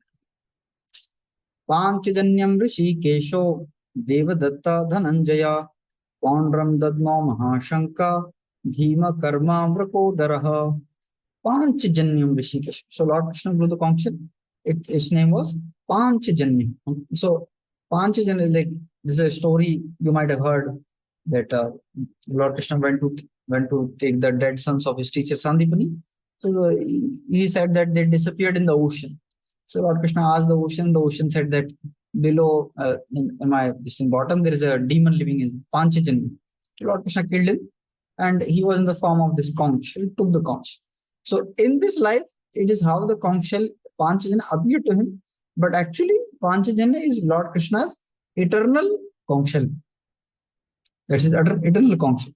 Panchajanyam Rishi Kesho Devadatta Dhananjaya Paundram Dadma Mahashanka Bhima Karma Vrakodaraha. Panchajanyam Rishi Kesho. So Lord Krishna blew the conch shell. Its name was Panchajanya. So Panchajanya, like this is a story you might have heard that Lord Krishna went to take the dead sons of his teacher Sandipani. So he said that they disappeared in the ocean. So Lord Krishna asked the ocean said that below in my this thing, bottom, there is a demon living in Panchajan. Lord Krishna killed him, and he was in the form of this conch. He took the conch. So in this life, it is how the conch shell Panchajan appeared to him, but actually Panchajan is Lord Krishna's eternal conch shell. That's his eternal conch shell.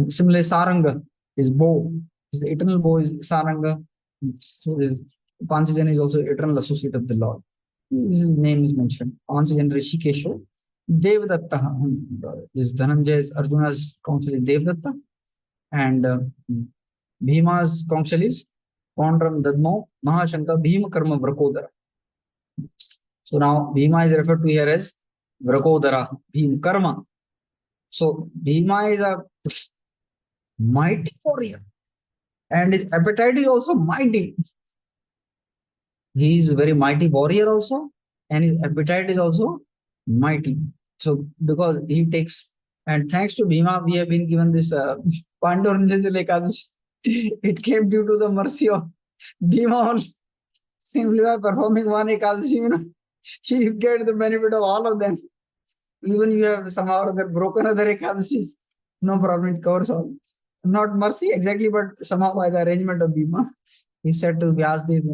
Similarly, Saranga, his bow, his eternal bow is Saranga. So his Panchajan is also eternal associate of the Lord. His name is mentioned. Panchajan Rishikesho. Devdatta. This Dhananjay's Arjuna's counsel is Devdatta. And Bhima's counsel is Pondram Dadmo Mahashanka Bhima Karma Vrakodara. So now Bhima is referred to here as Vrakodara, Bhim Karma. So Bhima is a mighty warrior, and his appetite is also mighty. He is a very mighty warrior also, and his appetite is also mighty. So because he takes, and thanks to Bhima, we have been given this Panduranjali Ekadashi. It came due to the mercy of Bhima. Simply by performing one Ekadashi, you get the benefit of all of them. Even you have somehow or other broken other Ekadashis, no problem, it covers all. Not mercy exactly, but somehow by the arrangement of Bhima, he said to Vyasdev,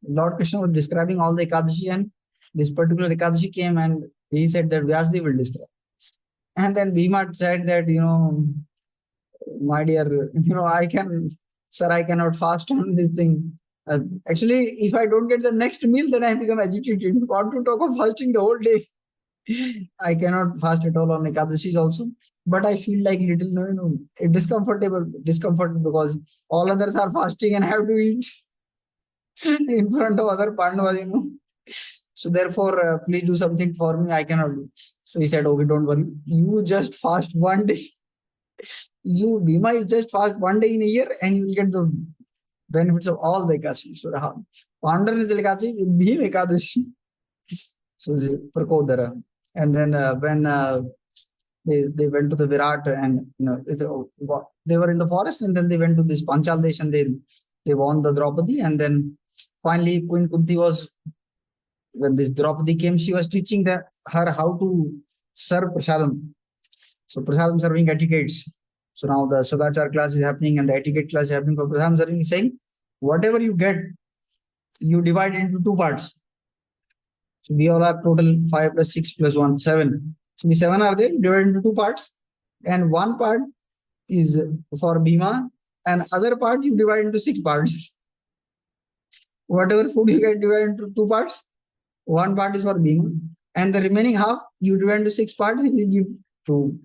Lord Krishna was describing all the Ekadashi, and this particular Ekadashi came, and he said that Vyasdev will describe. And then Bhima said that, my dear, sir, I cannot fast on this thing. Actually, if I don't get the next meal, then I become agitated. Want to talk of fasting the whole day? I cannot fast at all on Ekadashis also. But I feel like little, discomforted because all others are fasting and I have to eat in front of other Pandavas. So therefore, please do something for me. I cannot do. So he said, okay, don't worry. You just fast one day. Bhima, you just fast one day in a year and you will get the benefits of all the Ekadashi. So Pandan is the Ekadashi, Bhima Ekadashi. So Prakodara. And then when they went to the Virat, and they were in the forest, and then they went to this Panchal Desh, and they won the Draupadi, and then finally Queen Kunti was, when this Draupadi came, she was teaching her how to serve prasadam. So prasadam serving etiquettes. So now the Sadachar class is happening and the etiquette class is happening for prasadam serving. Is saying whatever you get, you divide into two parts. So we all have total 5 plus 6 plus 1, 7. So we 7 are there, divided into two parts. And one part is for Bhima, and other part you divide into 6 parts. Whatever food you get divided into 2 parts, one part is for Bhima. And the remaining half you divide into 6 parts and you give to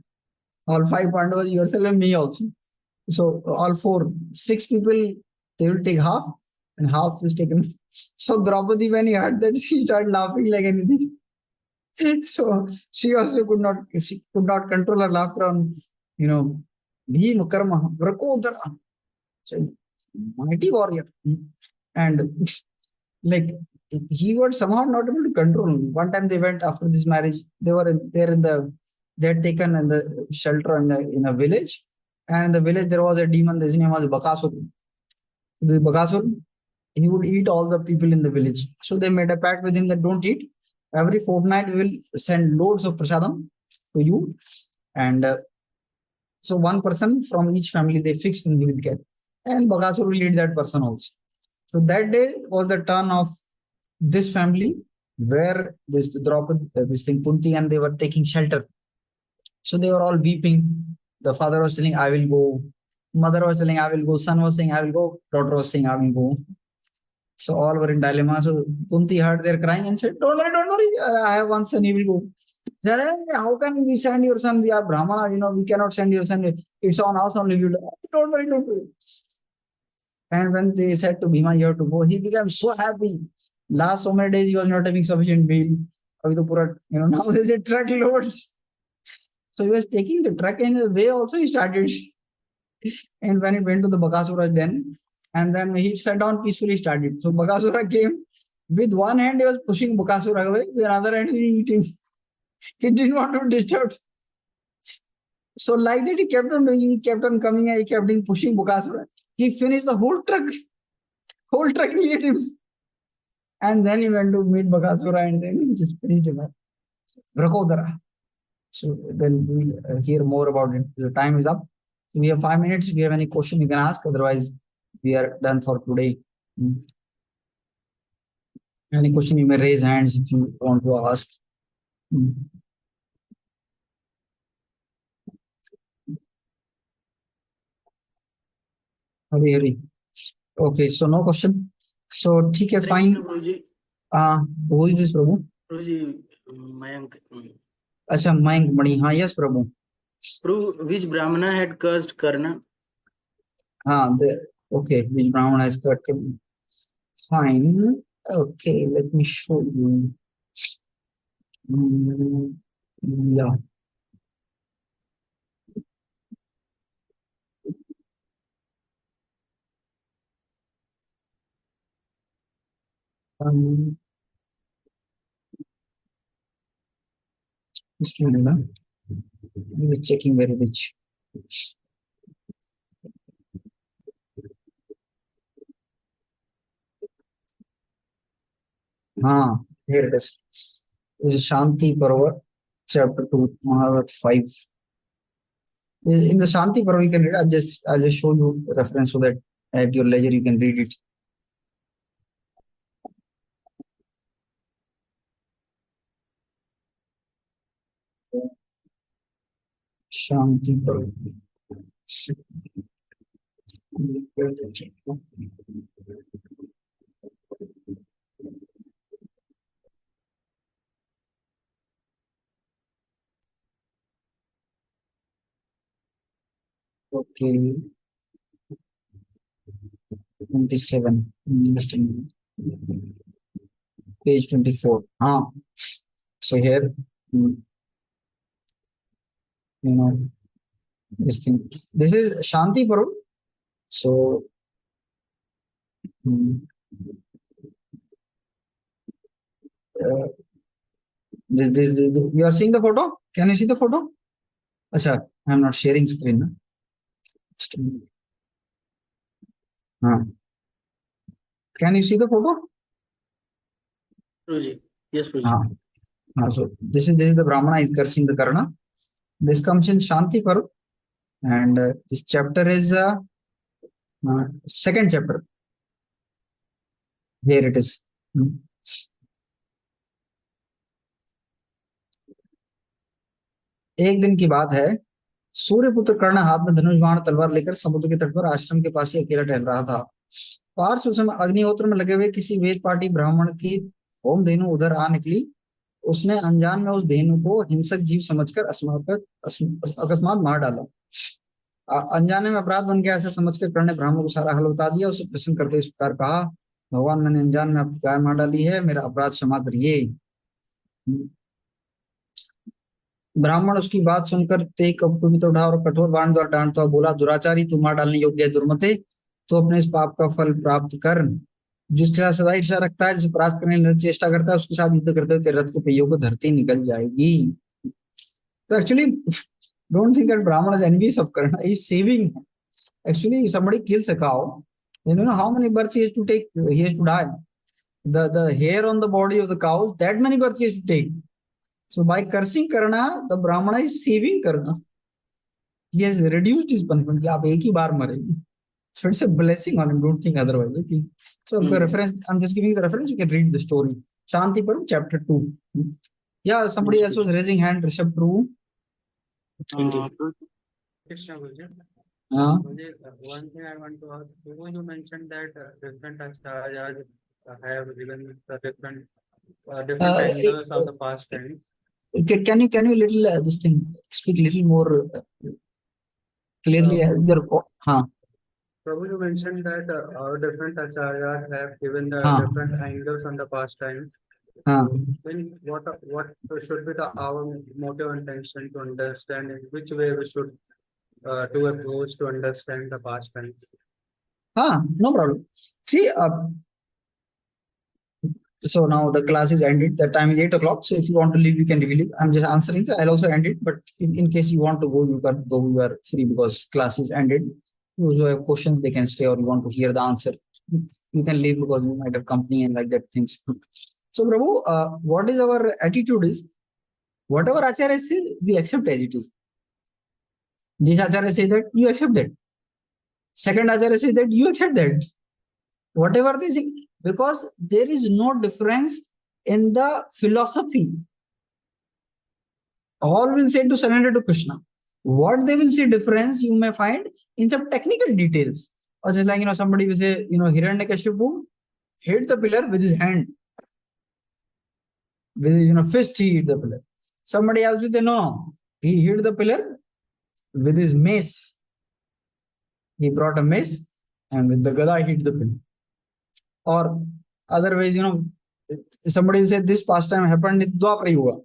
all 5 Pandavas, yourself and me also. So all 6 people, they will take half, and half is taken. So Draupadi, when he heard that, she started laughing like anything. So she also could not control her laughter on, Bhima Karma, Vrakodara. So mighty warrior. And like he was somehow not able to control. One time they went after this marriage, they had taken in the shelter in a village. And in the village there was a demon, his name was Bakasur. The Bakasur, he would eat all the people in the village. So they made a pact with him that don't eat. Every fortnight we will send loads of prasadam to you. And so one person from each family they fixed and he will get. And Bakasur will eat that person also. So that day was the turn of this family where this Draupadi, this thing Kunti, and they were taking shelter. So they were all weeping. The father was telling, I will go. Mother was telling, I will go. Son was saying, I will go. Daughter was saying, I will go. So all were in dilemma. So Kunti heard their crying and said, don't worry. I have one son, he will go. Said, how can we send your son? We are Brahmana, we cannot send your son. It's on us only. Don't worry. And when they said to Bhima, you have to go, he became so happy. Last so many days, he was not having sufficient meal. Now there's a truckload. So he was taking the truck, and in the way also he started. And when he went to the Bakasura den, and then he sat down peacefully, started. So Bakasura came. With one hand, he was pushing Bakasura away. With another hand, he was eating. He didn't want to be disturbed. So like that, he kept on doing. He kept on coming, and he kept on pushing Bakasura. He finished the whole truck relatives. And then he went to meet Bakasura and then he just finished him. Vrakodara. So then we'll hear more about it. The time is up. We have 5 minutes. If you have any question, you can ask. Otherwise, we are done for today. Any question, you may raise hands if you want to ask. Hari. Okay, so no question. So, ठीक है, fine. Who is this, Prabhu? Prabhuji, Mayank. अच्छा, Mayank Mani. हाँ, yes, Prabhu. Prabhu, which Brahmana had cursed Karna? Okay, which Brahmana has cut? Fine. Okay, let me show you. Yeah. Just a minute. I'm just checking where it is. Here it is. This is Shanti Parva, chapter 2, Mahabharata 5. In the Shanti Parva, you can read. I'll just show you the reference so that at your leisure you can read it. Shanti Parva. Okay. 27. Just a minute. Page 24. So here, this thing. This is Shanti Parva. So, this, you are seeing the photo? Can you see the photo? Acha, I'm not sharing screen. Can you see the photo? Prabhuji. Yes, Prabhuji. So this is the Brahmana is cursing the Karna. This comes in Shanti Parva, and this chapter is second chapter. Here it is. एक दिन की बात है, सूर्यपुत्र कर्ण हाथ में धनुष बाण तलवार लेकर समुद्र के तट पर आश्रम के पास ही अकेला टहल रहा था। पार्थ उस समय अग्निहोत्र में लगे हुए किसी वेद पाठी ब्राह्मण की होम धेनु उधर आ निकली। उसने अनजान में उस धेनु को हिंसक जीव समझकर अकस्मात मार डाला। अनजाने में अपराध बन गया ऐसा समझकर कर्ण ने ब्राह्मण को सारा हाल बता दिया। उसे प्रश्न करते इस प्रकार कहा, भगवान, मैंने अनजान में आपकी गाय मार डाली है, मेरा अपराध क्षमा करिए। ब्राह्मण उसकी बात सुनकर तेज कपटुबित उठा और कठोर बाण द्वारा डांटता बोला, दुराचारी, तू मार डालने योग्य है दुर्मते, तो अपने इस पाप का फल प्राप्त कर। जिसके साथ सदा ईर्ष्या रखता है, जिसे परास्त करने की चेष्टा करता है, उसके साथ युद्ध करते हुए तेरे रथ के पहियों को धरती निकल जाएगी। तो actually don't think that Brahman is envious of Karna. He is saving. Actually, if somebody kills a cow, then you know how many births he has to take. He has to die. The hair on the body of the cows, that many births he has to take. So by cursing Karna, the Brahmana is saving Karna. He has reduced his punishment. कि आप एक ही बार मरेंगे. So it's a blessing on him. Don't think otherwise. Okay. So the reference, I'm just giving the reference. You can read the story. Shanti Parva, chapter 2. Yeah, somebody else was raising hand. Rishabh Prabhu. Krishna Guruji. One thing I want to ask, you mentioned that different acharyas have given the different angles of the past tense. Can you little this thing speak little more clearly? Prabhu, you mentioned that different acharyas have given the different angles on the past tense. Then what should be our motive intention to understand in which way we should do approach to understand the past tense? No problem. See, so now the class is ended. The time is 8 o'clock. So if you want to leave, you can leave. I'm just answering. So I'll also end it. But in case you want to go, you can go. You are free because class is ended. Those who have questions, they can stay, or you want to hear the answer. you can leave because you might have company and like that things. So Prabhu, what is our attitude is, whatever Acharya says, we accept as it is. This Acharya says that, you accept that. Second Acharya says that, you accept that. Whatever they say, because there is no difference in the philosophy. All will say to surrender to Krishna. What they will say difference, you may find in some technical details. Or just like, somebody will say, Hiranyakashipu hit the pillar with his hand. With his, fist, he hit the pillar. Somebody else will say, no, he hit the pillar with his mace. He brought a mace and with the gada he hit the pillar. Or otherwise, somebody will say, this pastime happened in Dwapara Yuga.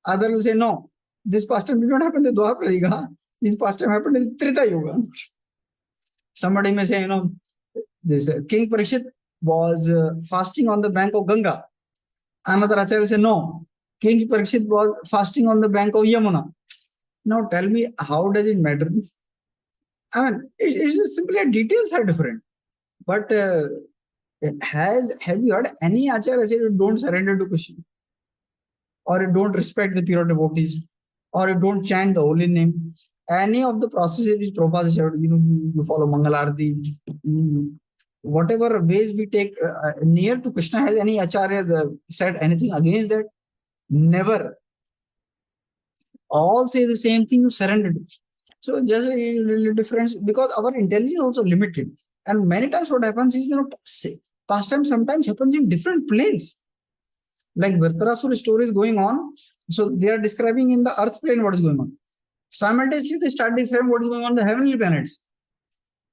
Other will say, no, this pastime did not happen in Dwapara Yuga. This pastime happened in Treta Yuga. Somebody may say, this King Parikshit was fasting on the bank of Ganga. Another Acharya will say, no, King Parikshit was fasting on the bank of Yamuna. Now tell me, how does it matter? I mean, it's just simply details are different. But have you heard any Acharya say, don't surrender to Krishna? Or you don't respect the pure devotees? Or you don't chant the holy name? Any of the processes which Prabhupada said, you follow Mangalarti, whatever ways we take near to Krishna, has any Acharyas said anything against that? Never. All say the same thing, you surrender to. So just a little difference, because our intelligence is also limited. And many times what happens is, pastime sometimes happens in different planes. Like Virtarasura story is going on. So they are describing in the earth plane what is going on. Simultaneously, they start describing what is going on the heavenly planets.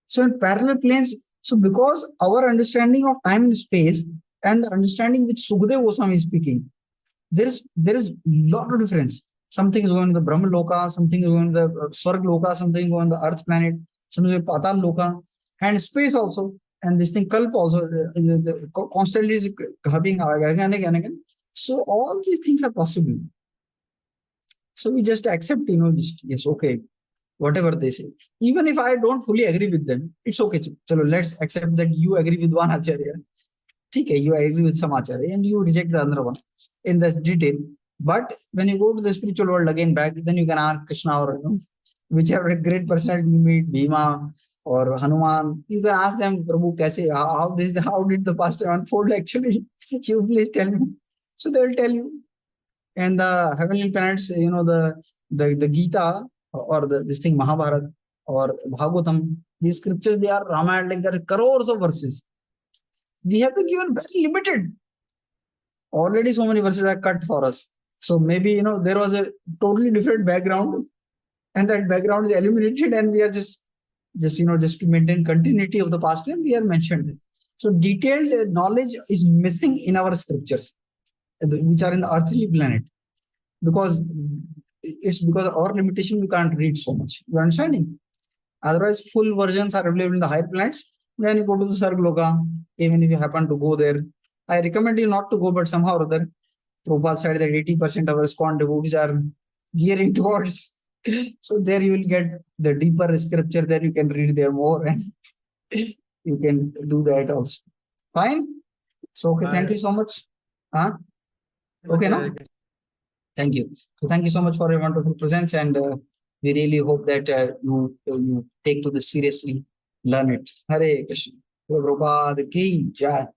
So in parallel planes, so because our understanding of time and space and the understanding which Sukadeva Goswami is speaking, there is lot of difference. Something is going in the Brahma Loka, something is going in the Swarg Loka, something is going on the earth planet, something is Patal Loka, and space also. And this thing Kalp also constantly is happening again and again. So all these things are possible. So we just accept, yes, okay, whatever they say. Even if I don't fully agree with them, it's okay. So let's accept that you agree with one Acharya. Okay, you agree with some Acharya and you reject the other one in this detail. But when you go to the spiritual world again back, then you can ask Krishna or whichever great personality you meet, Bhima or Hanuman, you can ask them, Prabhu, how did the past unfold actually? You please tell me. So they will tell you. And the heavenly planets, the Gita or this thing Mahabharata or Bhagavatam, these scriptures, they are Ramayana, like there are crores of verses. We have been given very limited. Already so many verses are cut for us. So maybe, there was a totally different background and that background is eliminated and we are just to maintain continuity of the past time, we are mentioned this. So detailed knowledge is missing in our scriptures, which are in the earthly planet, because of our limitation, we can't read so much. You are understanding? Otherwise, full versions are available in the higher planets. When you go to the Sargloka, even if you happen to go there, I recommend you not to go, but somehow or other, Prabhupada said that 80% of our ISKCON devotees are gearing towards. So there you will get the deeper scripture, there you can read there more and you can do that also. Fine? So, okay, thank you so much. Okay, no? Thank you. So thank you so much for your wonderful presence, and we really hope that you take to this seriously, learn it. Hare Krishna. Prabhupada ki jai.